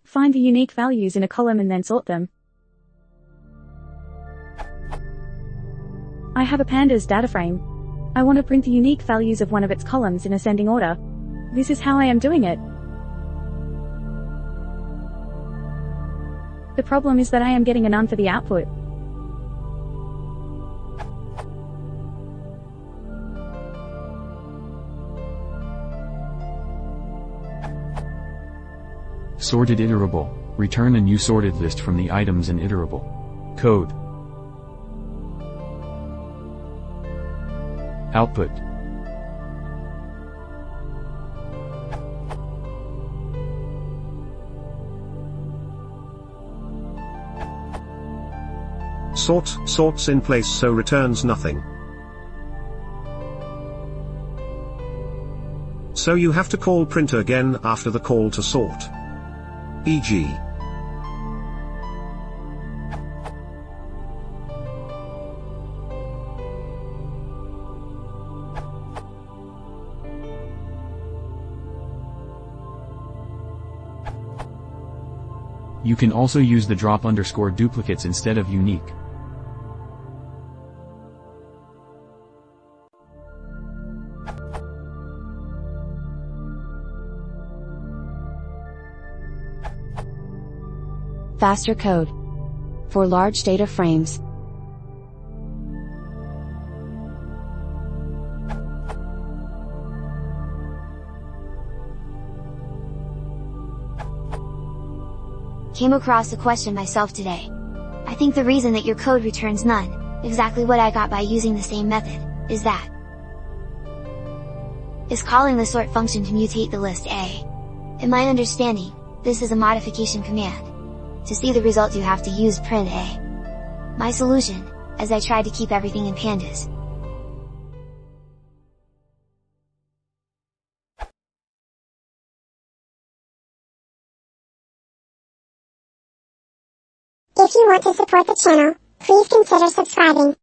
Find the unique values in a column and then sort them. I have a pandas data frame. I want to print the unique values of one of its columns in ascending order. This is how I am doing it. The problem is that I am getting a none for the output. Sorted iterable. Return a new sorted list from the items in iterable code. Output. Sorts in place so returns nothing. So you have to call print again after the call to sort. E.g. You can also use the drop underscore duplicates instead of unique. Faster code. For large data frames. Came across a question myself today. I think the reason that your code returns none, exactly what I got by using the same method, is calling the sort function to mutate the list A. In my understanding, this is a modification command. To see the result you have to use print A. My solution, as I tried to keep everything in pandas. If you want to support the channel, please consider subscribing.